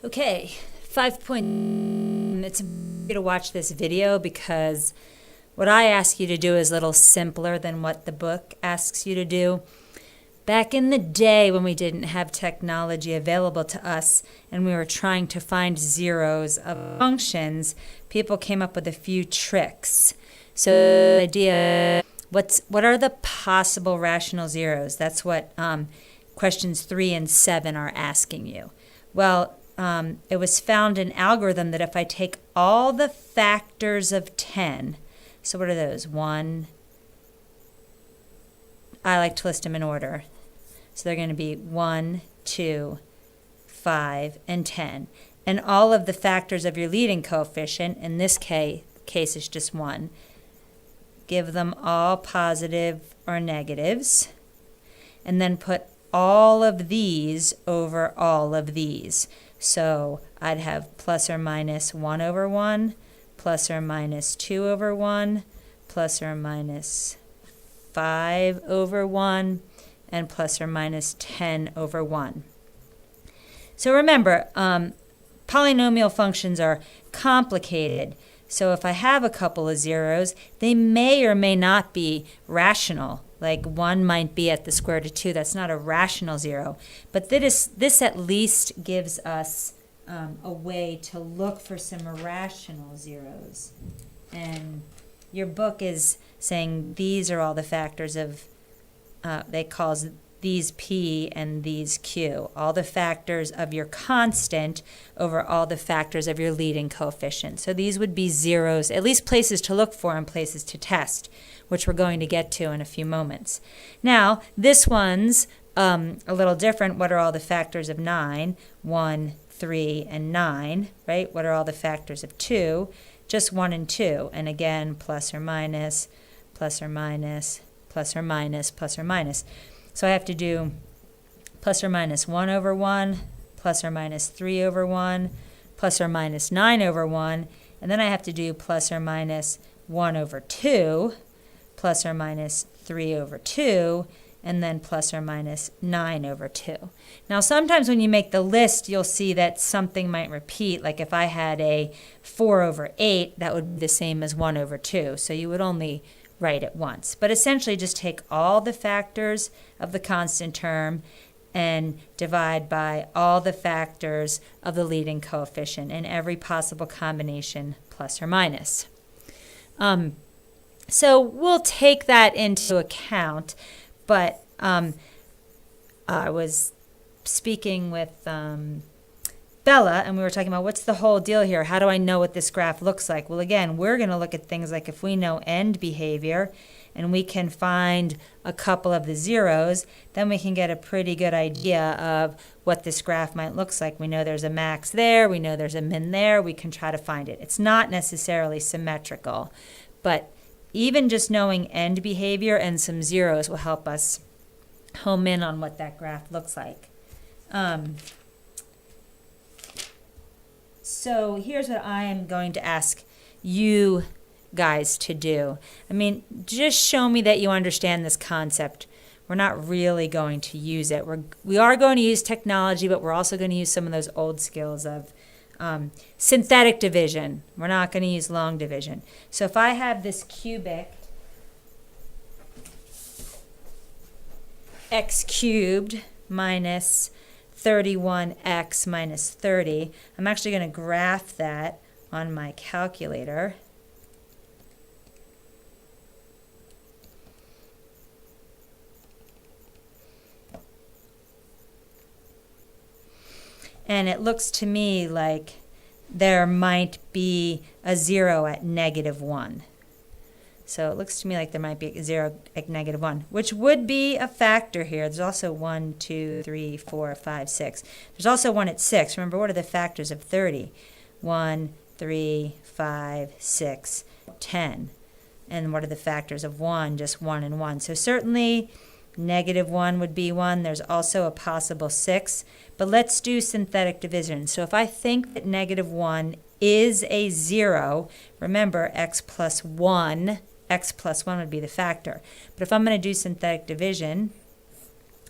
Okay, 5 point. It's important to watch this video because what I ask you to do is a little simpler than what the book asks you to do. Back in the day when we didn't have technology available to us and we were trying to find zeros of functions, people came up with a few tricks. So the idea, what are the possible rational zeros? That's what questions 3 and 7 are asking you. Well, it was found in algorithm that if I take all the factors of 10, so what are those? 1, I like to list them in order. So they're going to be 1, 2, 5, and 10. And all of the factors of your leading coefficient, in this case is just 1, give them all positive or negatives, and then put all of these over all of these. So I'd have plus or minus 1 over 1, plus or minus 2 over 1, plus or minus 5 over 1, and plus or minus 10 over 1. So remember, polynomial functions are complicated. So if I have a couple of zeros, they may or may not be rational. Like 1 might be at the square root of 2. That's not a rational zero. But this at least gives us a way to look for some irrational zeros. And your book is saying these are all the factors of, they call these P and these Q. All the factors of your constant over all the factors of your leading coefficient. So these would be zeros, at least places to look for and places to test, which we're going to get to in a few moments. Now, this one's a little different. What are all the factors of 9? 1, 3, and 9, right? What are all the factors of 2? Just 1 and 2. And again, plus or minus, plus or minus, plus or minus, plus or minus. So I have to do plus or minus 1 over 1, plus or minus 3 over 1, plus or minus 9 over 1, and then I have to do plus or minus 1 over 2, plus or minus 3 over 2, and then plus or minus 9 over 2. Now sometimes when you make the list, you'll see that something might repeat. Like if I had a 4 over 8, that would be the same as 1 over 2. So you would only write it once. But essentially just take all the factors of the constant term and divide by all the factors of the leading coefficient in every possible combination, plus or minus. So we'll take that into account, but I was speaking with Bella, and we were talking about what's the whole deal here? How do I know what this graph looks like? Well, again, we're going to look at things like if we know end behavior and we can find a couple of the zeros, then we can get a pretty good idea of what this graph might look like. We know there's a max there. We know there's a min there. We can try to find it. It's not necessarily symmetrical, but even just knowing end behavior and some zeros will help us home in on what that graph looks like. So here's what I am going to ask you guys to do. I mean, just show me that you understand this concept. We're not really going to use it. We are going to use technology, but we're also going to use some of those old skills of synthetic division. We're not going to use long division. So if I have this cubic x cubed minus 31x minus 30. I'm actually going to graph that on my calculator. And it looks to me like there might be a 0 at -1. So it looks to me like there might be a 0 at -1, which would be a factor here. There's also 1, 2, 3, 4, 5, 6. There's also 1 at 6. Remember, what are the factors of 30? 1, 3, 5, 6, 10. And what are the factors of 1? Just 1 and 1. So certainly -1 would be 1. There's also a possible 6. But let's do synthetic division. So if I think that -1 is a 0, remember x plus 1 would be the factor. But if I'm going to do synthetic division,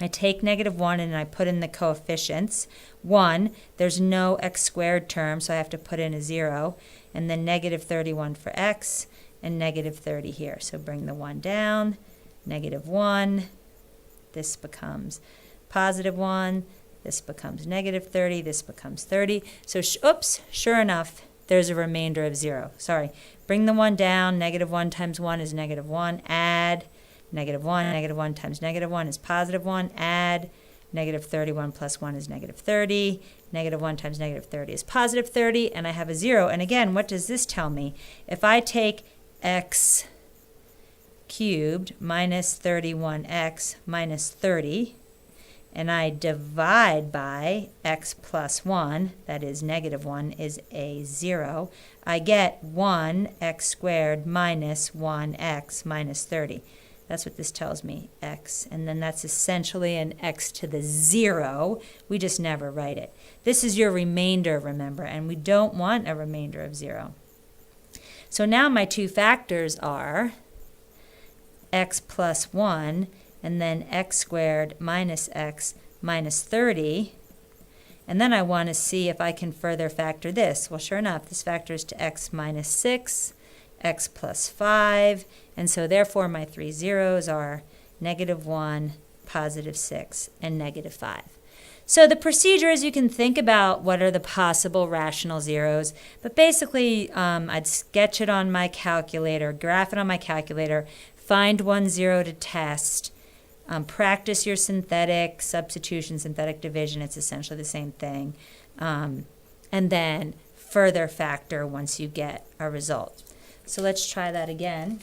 I take negative 1 and I put in the coefficients. 1, there's no x squared term, so I have to put in a 0. And then negative 31 for x and negative 30 here. So bring the 1 down, negative 1. This becomes positive 1. This becomes negative 30. This becomes 30. So, sure enough, there's a remainder of 0. Sorry. Bring the 1 down. Negative 1 times 1 is negative 1. Add. Negative 1 times negative 1 is positive 1. Add. Negative 31 plus 1 is negative 30. Negative 1 times negative 30 is positive 30. And I have a 0. And again, what does this tell me? If I take x cubed minus 31x minus 30, and I divide by x plus 1, that is negative 1, is a 0, I get 1x squared minus 1x minus 30. That's what this tells me, x. And then that's essentially an x to the 0. We just never write it. This is your remainder, remember, and we don't want a remainder of 0. So now my two factors are x plus 1 and then x squared minus x minus 30. And then I want to see if I can further factor this. Well, sure enough, this factors to x minus 6, x plus 5, and so therefore my three zeros are negative 1, positive 6, and negative 5. So the procedure is you can think about what are the possible rational zeros, but basically I'd sketch it on my calculator, graph it on my calculator, find 1 0 to test, practice your synthetic substitution, synthetic division, it's essentially the same thing, and then further factor once you get a result. So let's try that again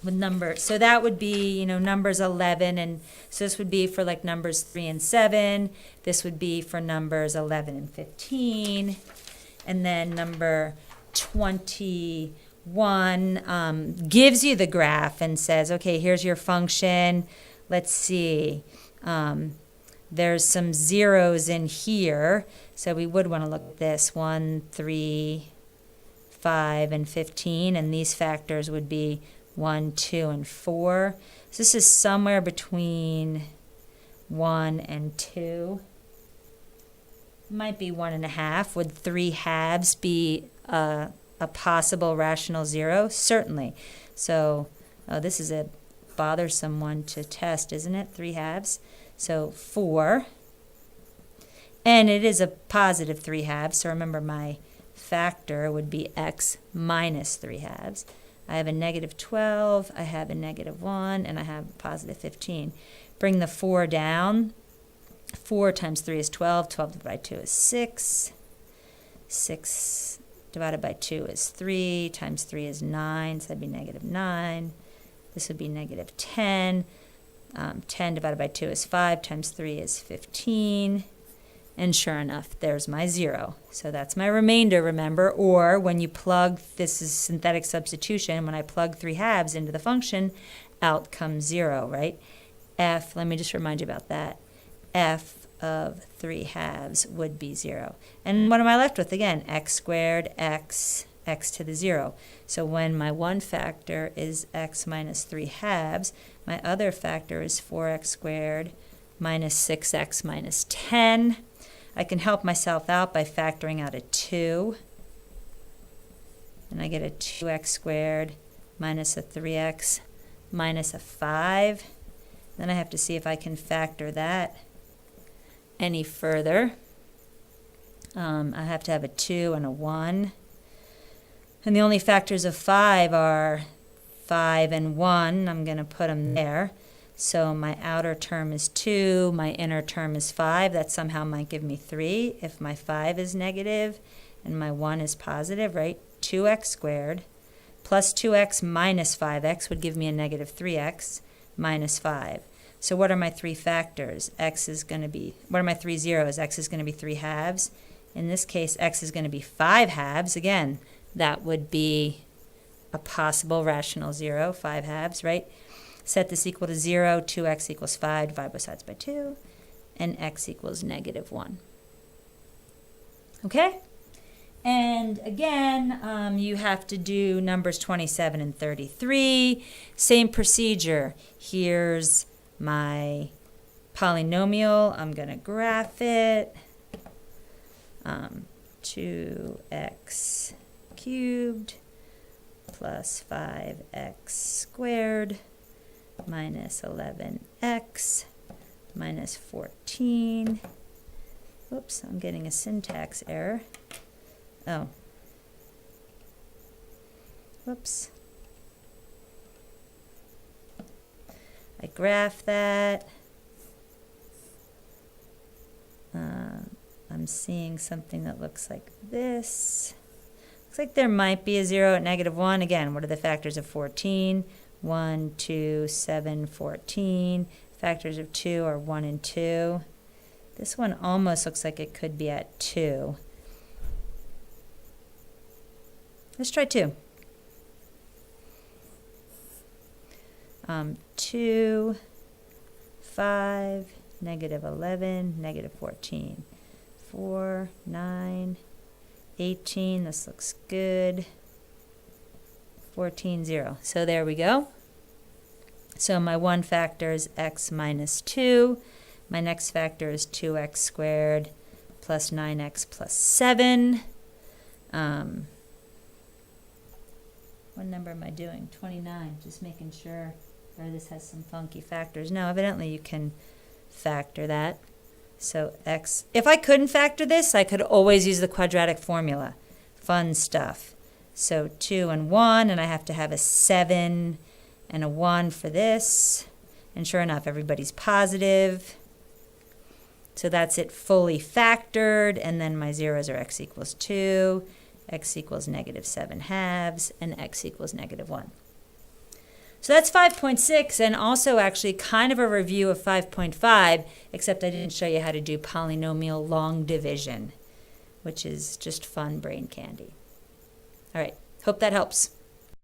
with numbers. So that would be, numbers 11, and so this would be for like numbers 3 and 7. This would be for numbers 11 and 15. And then number 21 gives you the graph and says, okay, here's your function. Let's see. There's some zeros in here, so we would want to look at this. 1, 3, 5, and 15, and these factors would be 1, 2, and 4. So this is somewhere between 1 and 2. Might be 1.5. Would 3 halves be a possible rational zero? Certainly. So this is a bothersome one to test, isn't it? 3 halves. So 4. And it is a positive 3 halves, so remember my factor would be x minus 3 halves. I have a negative 12, I have a negative 1, and I have a positive 15. Bring the 4 down. 4 times 3 is 12. 12 divided by 2 is 6. 6 divided by 2 is 3. Times 3 is 9, so that'd be negative 9. This would be negative 10. 10 divided by 2 is 5. Times 3 is 15. And sure enough, there's my 0. So that's my remainder, remember? Or when you plug, this is synthetic substitution, when I plug 3 halves into the function, out comes 0, right? F, let me just remind you about that. F of 3 halves would be 0. And what am I left with? Again, x squared, x to the 0. So when my one factor is x minus 3 halves, my other factor is 4x squared minus 6x minus 10. I can help myself out by factoring out a 2. And I get a 2x squared minus a 3x minus a 5. Then I have to see if I can factor that any further. I have to have a 2 and a 1. And the only factors of 5 are 5 and 1. I'm going to put them there. So my outer term is 2, my inner term is 5. That somehow might give me 3 if my 5 is negative and my 1 is positive, right? 2x squared plus 2x minus 5x would give me a negative 3x minus 5. So what are my 3 factors? X is going to be, what are my 3 zeros? X is going to be 3 halves. In this case, x is going to be 5 halves. Again, that would be a possible rational zero, 5 halves, right? Set this equal to 0, 2x equals 5, divide both sides by 2, and x equals negative 1. Okay? And again, you have to do numbers 27 and 33. Same procedure. Here's my polynomial, I'm going to graph it. 2x cubed plus 5x squared minus 11x minus 14. Whoops, I'm getting a syntax error. Oh. Whoops. I graph that. I'm seeing something that looks like this. Looks like there might be a 0 at -1. Again, what are the factors of 14? 1, 2, 7, 14. Factors of 2 are 1 and 2. This one almost looks like it could be at 2. Let's try 2. 2, 5, -11, -14. 4, 9, 18. This looks good. 14, 0. So there we go. So my one factor is x minus 2. My next factor is 2x squared plus 9x plus 7. What number am I doing? 29. Just making sure. Or this has some funky factors. No, evidently you can factor that. So x, if I couldn't factor this, I could always use the quadratic formula. Fun stuff. So 2 and 1, and I have to have a 7 and a 1 for this. And sure enough, everybody's positive. So that's it fully factored, and then my zeros are x equals 2, x equals -7/2, and x equals -1. So that's 5.6, and also actually kind of a review of 5.5, except I didn't show you how to do polynomial long division, which is just fun brain candy. All right, hope that helps.